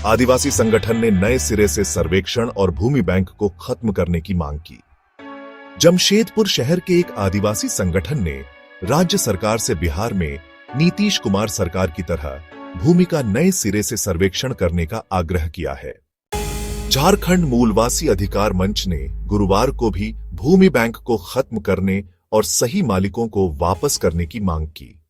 आदिवासी संगठन ने नए सिरे से सर्वेक्षण और भूमि बैंक को खत्म करने की मांग की। जमशेदपुर शहर के एक आदिवासी संगठन ने राज्य सरकार से बिहार में नीतीश कुमार सरकार की तरह भूमि का नए सिरे से सर्वेक्षण करने का आग्रह किया है। झारखंड मूलवासी अधिकार मंच ने गुरुवार को भी भूमि बैंक को खत्म करने और सही मालिकों को वापस करने की मांग की।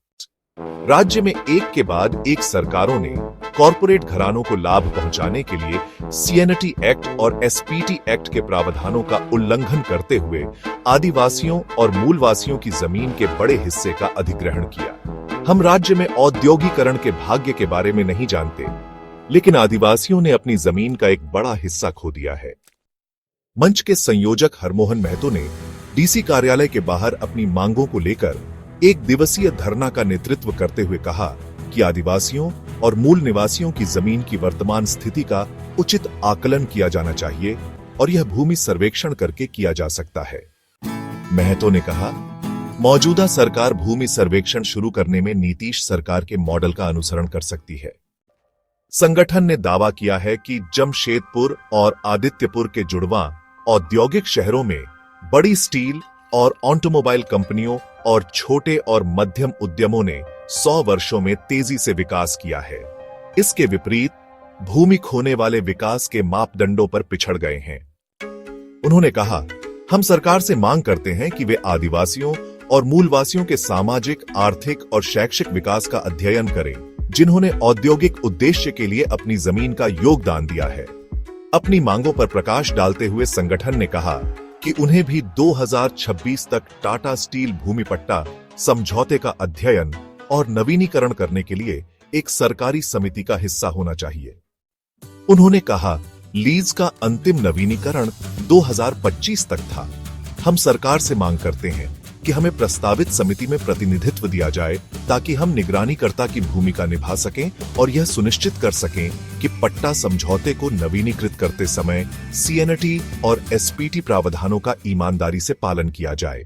राज्य में एक के बाद एक सरकारों ने कॉरपोरेट घरानों को लाभ पहुंचाने के लिए सीएनटी एक्ट और एसपीटी एक्ट के प्रावधानों का उल्लंघन करते हुए आदिवासियों और मूलवासियों की जमीन के बड़े हिस्से का अधिग्रहण किया। हम राज्य में औद्योगिकरण के भाग्य के बारे में नहीं जानते, लेकिन आदिवासियों ने अपनी जमीन का एक बड़ा हिस्सा खो दिया है। मंच के संयोजक हरमोहन महतो ने डीसी कार्यालय के बाहर अपनी मांगों को लेकर एक दिवसीय धरना का नेतृत्व करते हुए कहा कि आदिवासियों और मूल निवासियों की जमीन की वर्तमान स्थिति का उचित आकलन किया जाना चाहिए और यह भूमि सर्वेक्षण करके किया जा सकता है। महतो ने कहा, मौजूदा सरकार भूमि सर्वेक्षण शुरू करने में नीतीश सरकार के मॉडल का अनुसरण कर सकती है। संगठन ने दावा किया है कि जमशेदपुर और आदित्यपुर के जुड़वां औद्योगिक शहरों में बड़ी स्टील और ऑटोमोबाइल कंपनियों और छोटे और मध्यम उद्यमों ने 100 वर्षों में तेजी से विकास किया है। इसके विपरीत भूमि खोने वाले विकास के मापदंडों पर पिछड़ गए हैं। उन्होंने कहा, हम सरकार से मांग करते हैं कि वे आदिवासियों और मूलवासियों के सामाजिक, आर्थिक और शैक्षिक विकास का अध्ययन करें, जिन्होंने औद्योगिक उद्देश्य के लिए अपनी जमीन का योगदान दिया है। अपनी मांगों पर प्रकाश डालते हुए संगठन ने कहा कि उन्हें भी 2026 तक टाटा स्टील भूमि पट्टा समझौते का अध्ययन और नवीनीकरण करने के लिए एक सरकारी समिति का हिस्सा होना चाहिए। उन्होंने कहा, लीज का अंतिम नवीनीकरण 2025 तक था। हम सरकार से मांग करते हैं कि हमें प्रस्तावित समिति में प्रतिनिधित्व दिया जाए ताकि हम निगरानीकर्ता की भूमिका निभा सकें और यह सुनिश्चित कर सकें कि पट्टा समझौते को नवीनीकृत करते समय सीएनटी और एसपीटी प्रावधानों का ईमानदारी से पालन किया जाए।